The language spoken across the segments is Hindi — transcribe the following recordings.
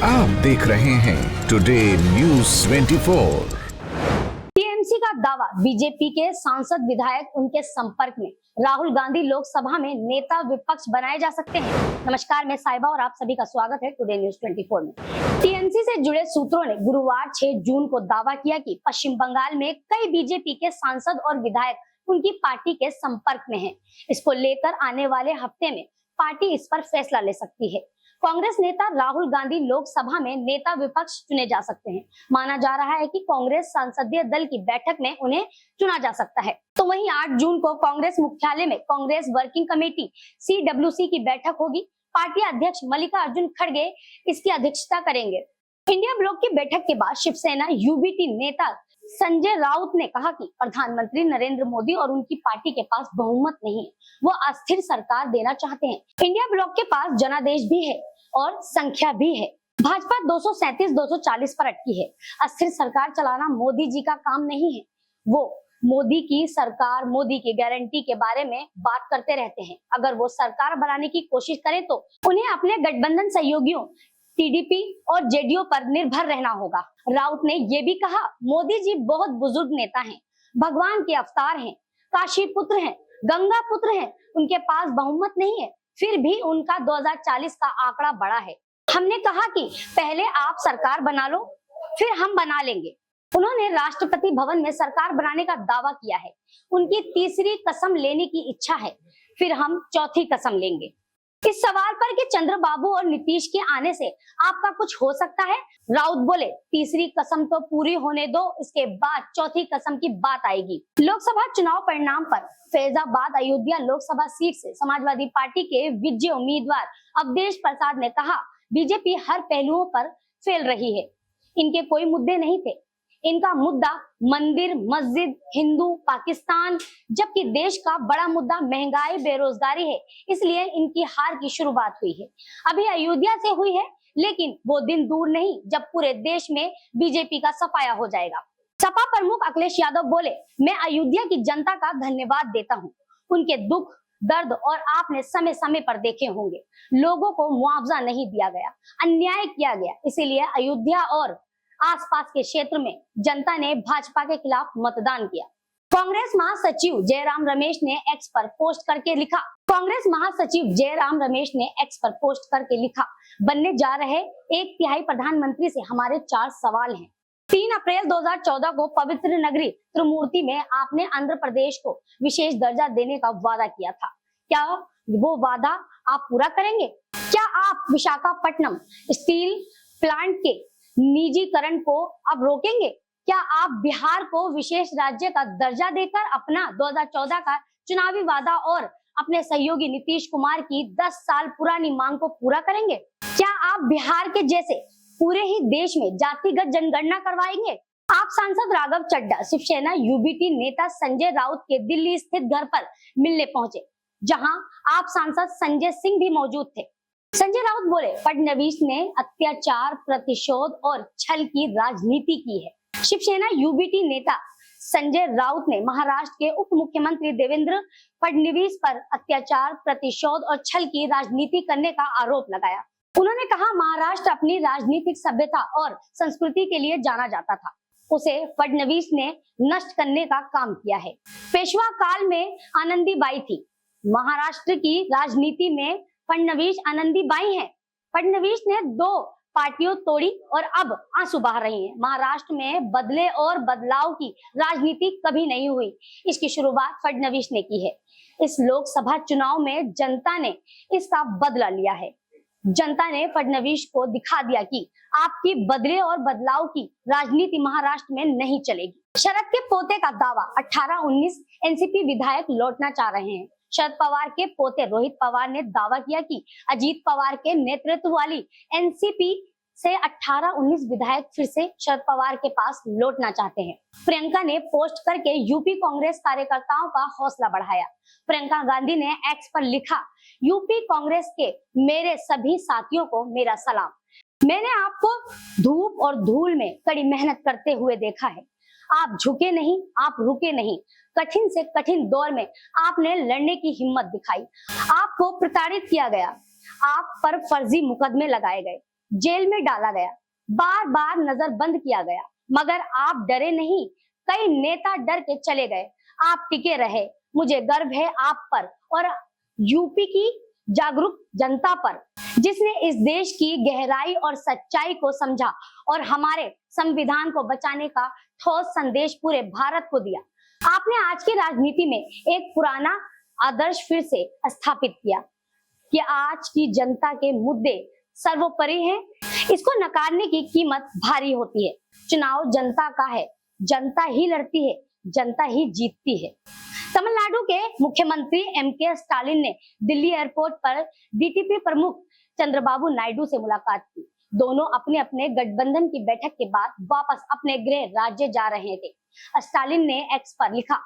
आप देख रहे हैं टुडे न्यूज़ 24। टीएमसी का दावा, बीजेपी के सांसद विधायक उनके संपर्क में। राहुल गांधी लोकसभा में नेता विपक्ष बनाए जा सकते हैं। नमस्कार, मैं साहिबा और आप सभी का स्वागत है टुडे न्यूज़ 24 में। टीएमसी से जुड़े सूत्रों ने गुरुवार 6 जून को दावा किया कि पश्चिम बंगाल में कई बीजेपी के सांसद और विधायक उनकी पार्टी के संपर्क में हैं। इसको लेकर आने वाले हफ्ते में पार्टी इस पर फैसला ले सकती है। कांग्रेस नेता राहुल गांधी लोकसभा में नेता विपक्ष चुने जा सकते हैं। माना जा रहा है कि कांग्रेस संसदीय दल की बैठक में उन्हें चुना जा सकता है। तो वहीं 8 जून को कांग्रेस मुख्यालय में कांग्रेस वर्किंग कमेटी CWC की बैठक होगी। पार्टी अध्यक्ष मल्लिकार्जुन खड़गे इसकी अध्यक्षता करेंगे। इंडिया ब्लॉक की बैठक के बाद शिवसेना UBT नेता संजय राउत ने कहा कि प्रधानमंत्री नरेंद्र मोदी और उनकी पार्टी के पास बहुमत नहीं है, वो अस्थिर सरकार देना चाहते हैं। इंडिया ब्लॉक के पास जनादेश भी है और संख्या भी है। भाजपा 237-240 पर अटकी है। अस्थिर सरकार चलाना मोदी जी का काम नहीं है। वो मोदी की सरकार, मोदी की गारंटी के बारे में बात करते रहते हैं। अगर वो सरकार बनाने की कोशिश करें तो उन्हें अपने गठबंधन सहयोगियों TDP और JDU पर निर्भर रहना होगा। राउत ने ये भी कहा, मोदी जी बहुत बुजुर्ग नेता हैं, भगवान के अवतार हैं, काशी पुत्र हैं, गंगा पुत्र हैं, उनके पास बहुमत नहीं है, फिर भी उनका 2040 का आंकड़ा बड़ा है। हमने कहा कि पहले आप सरकार बना लो, फिर हम बना लेंगे। उन्होंने राष्ट्रपति भवन में सरकार बनाने का दावा किया है। उनकी तीसरी कसम लेने की इच्छा है, फिर हम चौथी कसम लेंगे। इस सवाल पर कि चंद्रबाबू और नीतीश के आने से आपका कुछ हो सकता है, राउत बोले, तीसरी कसम तो पूरी होने दो, इसके बाद चौथी कसम की बात आएगी। लोकसभा चुनाव परिणाम पर फैजाबाद अयोध्या लोकसभा सीट से समाजवादी पार्टी के विजयी उम्मीदवार अवधेश प्रसाद ने कहा, बीजेपी हर पहलुओं पर फेल रही है। इनके कोई मुद्दे नहीं थे। इनका मुद्दा मंदिर, मस्जिद, हिंदू, पाकिस्तान, जबकि देश का बड़ा मुद्दा महंगाई, बेरोजगारी है। इसलिए इनकी हार की शुरुआत हुई है। अभी अयोध्या से हुई है, लेकिन वो दिन दूर नहीं जब पूरे देश में बीजेपी का सफाया हो जाएगा। सपा प्रमुख अखिलेश यादव बोले, मैं अयोध्या की जनता का धन्यवाद देता हूँ। उनके दुख, दर्द और आपने समय समय पर देखे होंगे। लोगों को मुआवजा नहीं दिया गया, अन्याय किया गया। इसीलिए अयोध्या और आसपास के क्षेत्र में जनता ने भाजपा के खिलाफ मतदान किया। कांग्रेस महासचिव जयराम रमेश ने एक्स पर पोस्ट करके लिखा, बनने जा रहे 1/3 प्रधानमंत्री से हमारे 4 सवाल हैं। 3 अप्रैल 2014 को पवित्र नगरी त्रिमूर्ति में आपने आंध्र प्रदेश को विशेष दर्जा देने का वादा किया था। क्या वो वादा आप पूरा करेंगे? क्या आप विशाखापट्टनम स्टील प्लांट के निजीकरण को अब रोकेंगे? क्या आप बिहार को विशेष राज्य का दर्जा देकर अपना 2014 का चुनावी वादा और अपने सहयोगी नीतीश कुमार की 10 साल पुरानी मांग को पूरा करेंगे? क्या आप बिहार के जैसे पूरे ही देश में जातिगत जनगणना करवाएंगे? आप सांसद राघव चड्ढा शिवसेना UBT नेता संजय राउत के दिल्ली स्थित घर पर मिलने पहुंचे, जहां आप सांसद संजय सिंह भी मौजूद थे। संजय राउत बोले, फडणवीस ने अत्याचार, प्रतिशोध और छल की राजनीति की है। शिवसेना UBT नेता संजय राउत ने महाराष्ट्र के उप मुख्यमंत्री देवेंद्र फडणवीस पर अत्याचार, प्रतिशोध और छल की राजनीति करने का आरोप लगाया। उन्होंने कहा, महाराष्ट्र अपनी राजनीतिक सभ्यता और संस्कृति के लिए जाना जाता था, उसे फडणवीस ने नष्ट करने का काम किया है। पेशवा काल में आनंदीबाई थी। महाराष्ट्र की राजनीति में फडणवीस आनंदीबाई हैं। फडणवीस ने 2 पार्टियों तोड़ी और अब आंसू बहा रही हैं। महाराष्ट्र में बदले और बदलाव की राजनीति कभी नहीं हुई। इसकी शुरुआत फडणवीस ने की है। इस लोकसभा चुनाव में जनता ने इसका बदला लिया है। जनता ने फडणवीस को दिखा दिया कि आपकी बदले और बदलाव की राजनीति महाराष्ट्र में नहीं चलेगी। शरद के पोते का दावा, 18-19 NCP विधायक लौटना चाह रहे हैं। शरद पवार के पोते रोहित पवार ने दावा किया कि अजीत पवार के नेतृत्व वाली NCP से 18-19 विधायक फिर से शरद पवार के पास लौटना चाहते हैं। प्रियंका ने पोस्ट करके यूपी कांग्रेस कार्यकर्ताओं का हौसला बढ़ाया। प्रियंका गांधी ने एक्स पर लिखा, यूपी कांग्रेस के मेरे सभी साथियों को मेरा सलाम। मैंने आपको धूप और धूल में कड़ी मेहनत करते हुए देखा है। आप झुके नहीं, आप रुके नहीं। कठिन से कठिन दौर में आपने लड़ने की हिम्मत दिखाई। आपको प्रताड़ित किया गया, आप पर फर्जी मुकदमे लगाए गए, जेल में डाला गया, बार बार नजरबंद किया गया, मगर आप डरे नहीं। कई नेता डर के चले गए, आप टिके रहे। मुझे गर्व है आप पर और यूपी की जागरूक जनता पर, जिसने इस देश की गहराई और सच्चाई को समझा और हमारे संविधान को बचाने का ठोस संदेश पूरे भारत को दिया। आपने आज की राजनीति में एक पुराना आदर्श फिर से स्थापित किया कि आज की जनता के मुद्दे सर्वोपरि हैं। इसको नकारने की कीमत भारी होती है। चुनाव जनता का है, जनता ही लड़ती है, जनता ही जीतती है। तमिलनाडु के मुख्यमंत्री एमके स्टालिन ने दिल्ली एयरपोर्ट पर डीटीपी प्रमुख चंद्रबाबू नायडू से मुलाकात की। दोनों अपने अपने गठबंधन की बैठक के बाद वापस अपने गृह राज्य जा रहे थे। स्टालिन ने एक्स पर लिखा,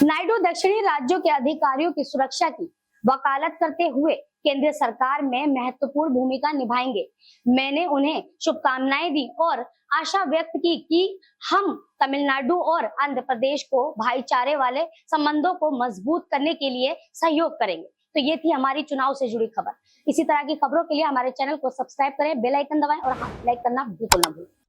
नायडू दक्षिणी राज्यों के अधिकारियों की सुरक्षा की वकालत करते हुए केंद्र सरकार में महत्वपूर्ण भूमिका निभाएंगे। मैंने उन्हें शुभकामनाएं दी और आशा व्यक्त की कि हम तमिलनाडु और आंध्र प्रदेश को भाईचारे वाले संबंधों को मजबूत करने के लिए सहयोग करेंगे। तो ये थी हमारी चुनाव से जुड़ी खबर। इसी तरह की खबरों के लिए हमारे चैनल को सब्सक्राइब करें, बेल आइकन दबाएं और हाँ, लाइक करना बिल्कुल ना भूलें।